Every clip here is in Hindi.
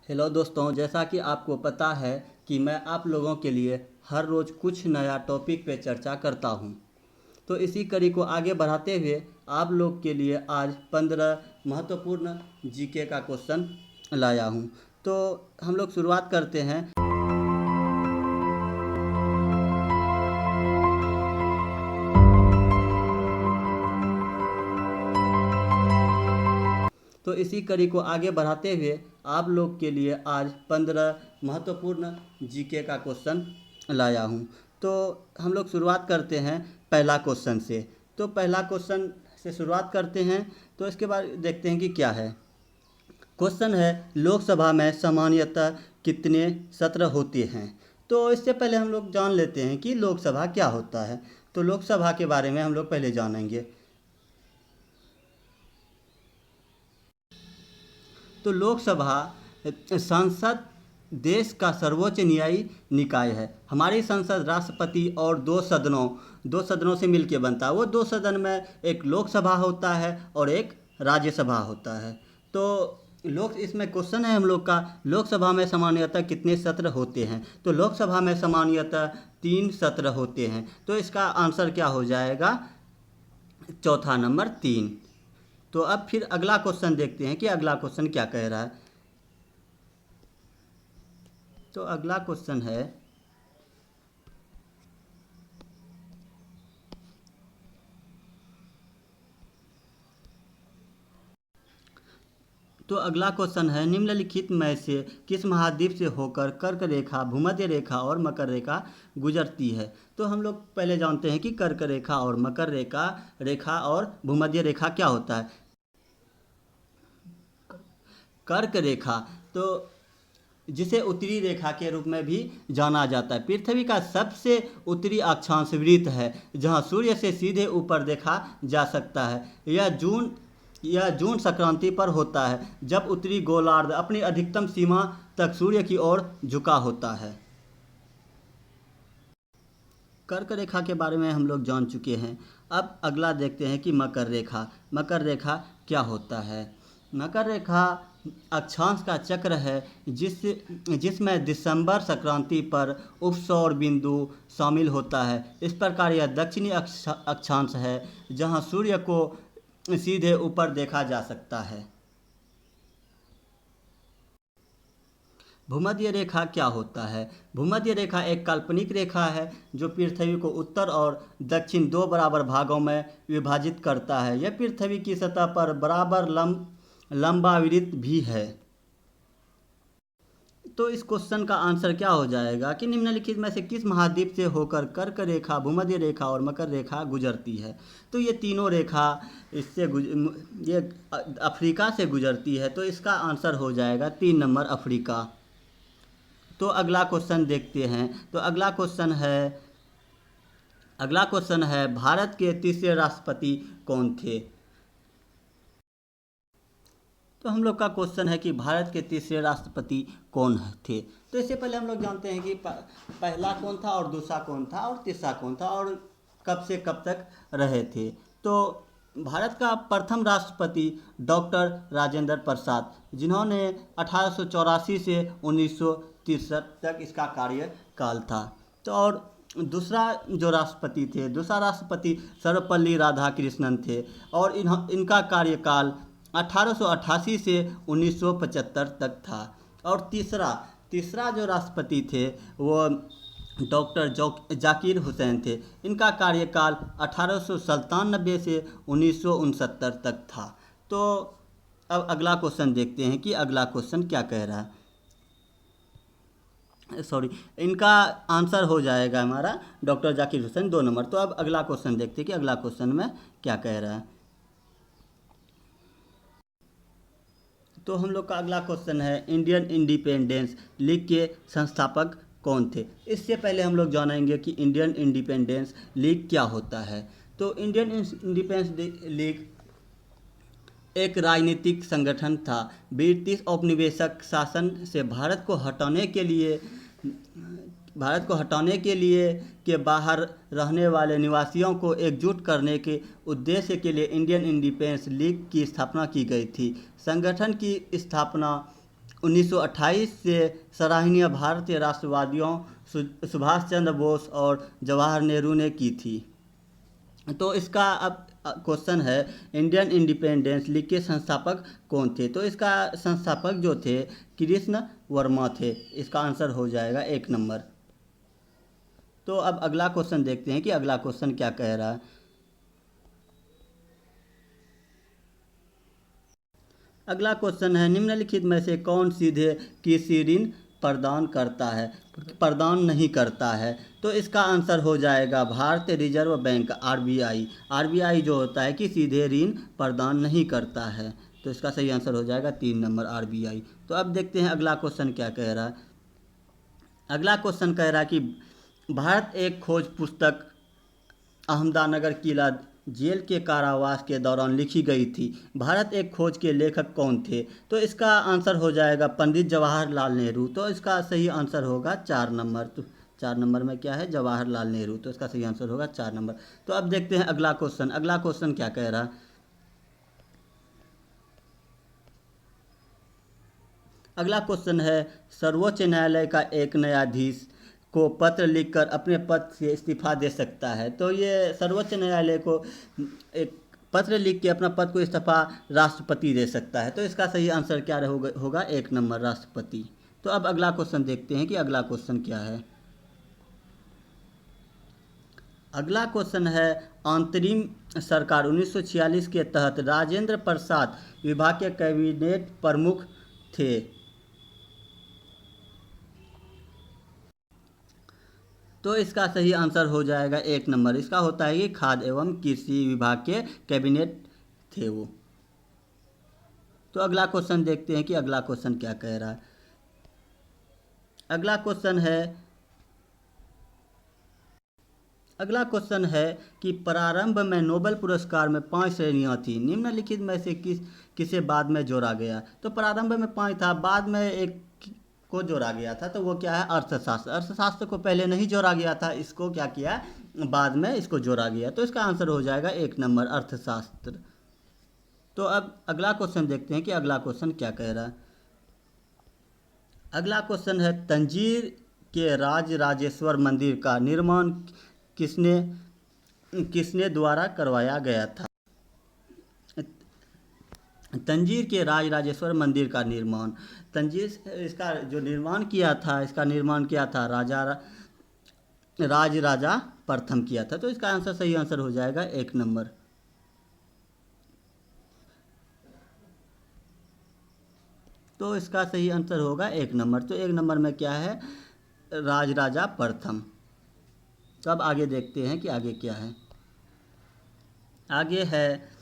हेलो दोस्तों, जैसा कि आपको पता है कि मैं आप लोगों के लिए हर रोज़ कुछ नया टॉपिक पे चर्चा करता हूँ। तो इसी कड़ी को आगे बढ़ाते हुए आप लोग के लिए आज 15 महत्वपूर्ण जीके का क्वेश्चन लाया हूँ। तो हम लोग शुरुआत करते हैं। तो इसी कड़ी को आगे बढ़ाते हुए आप लोग के लिए आज 15 महत्वपूर्ण जीके का क्वेश्चन लाया हूँ। तो हम लोग शुरुआत करते हैं पहला क्वेश्चन से। तो पहला क्वेश्चन से शुरुआत करते हैं, तो इसके बाद देखते हैं कि क्या है। क्वेश्चन है, लोकसभा में सामान्यतः कितने सत्र होते हैं। तो इससे पहले हम लोग जान लेते हैं कि लोकसभा क्या होता है। तो लोकसभा के बारे में हम लोग पहले जानेंगे। तो लोकसभा संसद देश का सर्वोच्च न्यायिक निकाय है। हमारी संसद राष्ट्रपति और दो सदनों से मिलकर बनता है। वो दो सदन में एक लोकसभा होता है और एक राज्यसभा होता है। तो इसमें क्वेश्चन है हम लोग का, लोकसभा में सामान्यतः कितने सत्र होते हैं। तो लोकसभा में सामान्यतः 3 सत्र होते हैं। तो इसका आंसर क्या हो जाएगा, चौथा नंबर 3। तो अब फिर अगला क्वेश्चन देखते हैं कि अगला क्वेश्चन क्या कह रहा है। तो अगला क्वेश्चन है, निम्नलिखित में से किस महाद्वीप से होकर कर्क रेखा, भूमध्य रेखा और मकर रेखा गुजरती है। तो हम लोग पहले जानते हैं कि कर्क रेखा और मकर रेखा और भूमध्य रेखा क्या होता है। कर्क रेखा तो जिसे उत्तरी रेखा के रूप में भी जाना जाता है। पृथ्वी का सबसे उत्तरी अक्षांश वृत्त है, जहां सूर्य से सीधे ऊपर देखा जा सकता है। यह जून संक्रांति पर होता है, जब उत्तरी गोलार्ध अपनी अधिकतम सीमा तक सूर्य की ओर झुका होता है। कर्क रेखा के बारे में हम लोग जान चुके हैं। अब अगला देखते हैं कि मकर रेखा क्या होता है। मकर रेखा अक्षांश का चक्र है जिसमें दिसंबर संक्रांति पर उपसौर बिंदु शामिल होता है। इस प्रकार यह दक्षिणी अक्षांश है, जहां सूर्य को सीधे ऊपर देखा जा सकता है। भूमध्य रेखा क्या होता है। भूमध्य रेखा एक काल्पनिक रेखा है जो पृथ्वी को उत्तर और दक्षिण 2 बराबर भागों में विभाजित करता है। यह पृथ्वी की सतह पर बराबर लंबावृत्त भी है। तो इस क्वेश्चन का आंसर क्या हो जाएगा कि निम्नलिखित में से किस महाद्वीप से होकर कर्क रेखा, भूमध्य रेखा और मकर रेखा गुजरती है। तो ये तीनों रेखा ये अफ्रीका से गुजरती है। तो इसका आंसर हो जाएगा 3 नंबर अफ्रीका। तो अगला क्वेश्चन देखते हैं। तो अगला क्वेश्चन है भारत के तीसरे राष्ट्रपति कौन थे। तो हम लोग का क्वेश्चन है कि भारत के तीसरे राष्ट्रपति कौन थे। तो इससे पहले हम लोग जानते हैं कि पहला कौन था और दूसरा कौन था और तीसरा कौन था और कब से कब तक रहे थे। तो भारत का प्रथम राष्ट्रपति डॉक्टर राजेंद्र प्रसाद, जिन्होंने 1884 से 1963 तक इसका कार्यकाल था। तो और दूसरा राष्ट्रपति सर्वपल्ली राधाकृष्णन थे, और इनका कार्यकाल 1888 से 1975 तक था। और तीसरा जो राष्ट्रपति थे वो डॉक्टर जाकिर हुसैन थे। इनका कार्यकाल 1897 से 1969 तक था। तो अब अगला क्वेश्चन देखते हैं कि अगला क्वेश्चन क्या कह रहा है। इनका आंसर हो जाएगा हमारा डॉक्टर जाकिर हुसैन 2 नंबर। तो अब अगला क्वेश्चन देखते हैं कि अगला क्वेश्चन में क्या कह रहा है। तो हम लोग का अगला क्वेश्चन है, इंडियन इंडिपेंडेंस लीग के संस्थापक कौन थे। इससे पहले हम लोग जानेंगे कि इंडियन इंडिपेंडेंस लीग क्या होता है। तो इंडियन इंडिपेंडेंस लीग एक राजनीतिक संगठन था। ब्रिटिश औपनिवेशिक शासन से भारत को हटाने के लिए के बाहर रहने वाले निवासियों को एकजुट करने के उद्देश्य के लिए इंडियन इंडिपेंडेंस लीग की स्थापना की गई थी। संगठन की स्थापना 1928 से सराहनीय भारतीय राष्ट्रवादियों सुभाष चंद्र बोस और जवाहर नेहरू ने की थी। तो इसका अब क्वेश्चन है, इंडियन इंडिपेंडेंस लीग के संस्थापक कौन थे? तो इसका संस्थापक जो थे कृष्ण वर्मा थे। इसका आंसर हो जाएगा 1 नंबर। तो अब अगला क्वेश्चन देखते हैं कि अगला क्वेश्चन क्या कह रहा है। अगला क्वेश्चन है, निम्नलिखित में से कौन सीधे कृषि ऋण प्रदान नहीं करता है? तो इसका आंसर हो जाएगा भारतीय रिजर्व बैंक, आरबीआई। आरबीआई जो होता है कि सीधे ऋण प्रदान नहीं करता है। तो इसका सही आंसर हो जाएगा 3 नंबर, आरबीआई। तो अब देखते हैं अगला क्वेश्चन क्या कह रहा है। अगला क्वेश्चन कह रहा है कि भारत एक खोज पुस्तक अहमदानगर किला जेल के कारावास के दौरान लिखी गई थी। भारत एक खोज के लेखक कौन थे? तो इसका आंसर हो जाएगा पंडित जवाहरलाल नेहरू। तो इसका सही आंसर होगा 4 नंबर। तो 4 नंबर में क्या है? जवाहरलाल नेहरू। तो इसका सही आंसर होगा 4 नंबर। तो अब देखते हैं अगला क्वेश्चन। अगला क्वेश्चन क्या कह रहा है। अगला क्वेश्चन है, सर्वोच्च न्यायालय का एक न्यायाधीश को पत्र लिखकर अपने पद से इस्तीफा दे सकता है। तो ये सर्वोच्च न्यायालय को एक पत्र लिख के अपना पद को इस्तीफा राष्ट्रपति दे सकता है। तो इसका सही आंसर क्या होगा? 1 नंबर, राष्ट्रपति। तो अब अगला क्वेश्चन देखते हैं कि अगला क्वेश्चन क्या है। अगला क्वेश्चन है, अंतरिम सरकार 1946 के तहत राजेंद्र प्रसाद विभाग के कैबिनेट प्रमुख थे। तो इसका सही आंसर हो जाएगा 1 नंबर। इसका होता है कि खाद्य एवं कृषि विभाग के कैबिनेट थे वो। तो अगला क्वेश्चन देखते हैं कि अगला क्वेश्चन क्या कह रहा है। अगला क्वेश्चन है कि प्रारंभ में नोबेल पुरस्कार में 5 श्रेणियां थी, निम्नलिखित में से किसे बाद में जोड़ा गया? तो प्रारंभ में 5 था, बाद में एक को जोड़ा गया था। तो वो क्या है? अर्थशास्त्र। अर्थशास्त्र को पहले नहीं जोड़ा गया था, इसको क्या किया? बाद में इसको जोड़ा गया। तो इसका आंसर हो जाएगा 1 नंबर, अर्थशास्त्र। तो अब अगला क्वेश्चन देखते हैं कि अगला क्वेश्चन क्या कह रहा है। अगला क्वेश्चन है, तंजीर के राजराजेश्वर मंदिर का निर्माण किसने द्वारा करवाया गया था? तंजीर के राजराजेश्वर मंदिर का निर्माण, इसका जो निर्माण किया था, राजा प्रथम किया था। तो इसका आंसर, सही आंसर हो जाएगा 1 नंबर। तो इसका सही आंसर होगा 1 नंबर। तो 1 नंबर में क्या है? राजा प्रथम। तो अब आगे देखते हैं कि आगे क्या है। आगे है,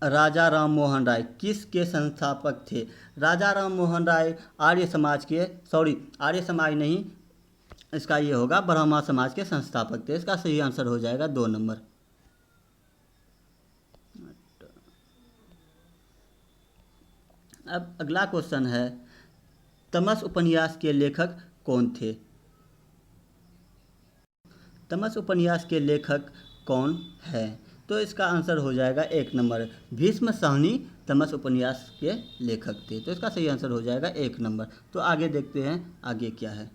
राजा राम मोहन राय किसके संस्थापक थे? राजा राम मोहन राय आर्य समाज नहीं, इसका ये होगा ब्रह्मा समाज के संस्थापक थे। इसका सही आंसर हो जाएगा 2 नंबर। अब अगला क्वेश्चन है, तमस उपन्यास के लेखक कौन थे? तमस उपन्यास के लेखक कौन है? तो इसका आंसर हो जाएगा 1 नंबर, भीष्म सहनी तमस उपन्यास के लेखक थे। तो इसका सही आंसर हो जाएगा 1 नंबर। तो आगे देखते हैं आगे क्या है।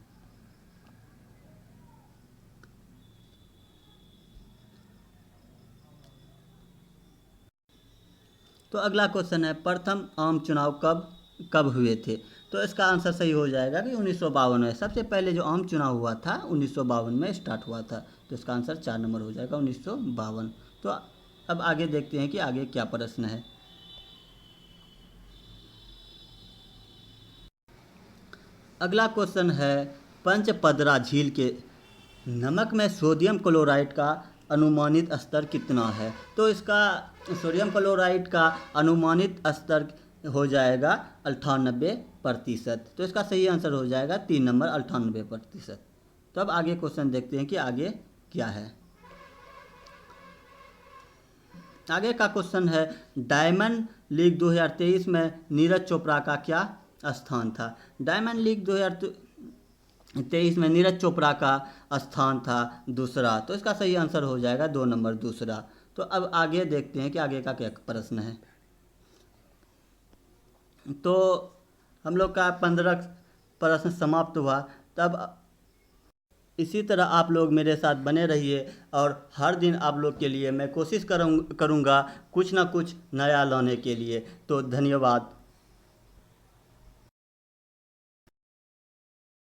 तो अगला क्वेश्चन है, प्रथम आम चुनाव कब हुए थे? तो इसका आंसर सही हो जाएगा कि 1952 में। सबसे पहले जो आम चुनाव हुआ था 1952 में स्टार्ट हुआ था। तो इसका आंसर 4 नंबर हो जाएगा, 1952। तो अब आगे देखते हैं कि आगे क्या प्रश्न है। अगला क्वेश्चन है, पंचपदरा झील के नमक में सोडियम क्लोराइड का अनुमानित स्तर कितना है? तो इसका सोडियम क्लोराइड का अनुमानित स्तर हो जाएगा 98%। तो इसका सही आंसर हो जाएगा 3 नंबर, 98%। तो अब आगे क्वेश्चन देखते हैं कि आगे क्या है। आगे का क्वेश्चन है, डायमंड लीग 2023 में नीरज चोपड़ा का क्या स्थान था? डायमंड लीग 2023 में नीरज चोपड़ा का स्थान था दूसरा। तो इसका सही आंसर हो जाएगा 2 नंबर, दूसरा। तो अब आगे देखते हैं कि आगे का क्या प्रश्न है। तो हम लोग का 15 प्रश्न समाप्त हुआ। तब इसी तरह आप लोग मेरे साथ बने रहिए और हर दिन आप लोग के लिए मैं कोशिश करूँगा कुछ ना कुछ नया लाने के लिए। तो धन्यवाद।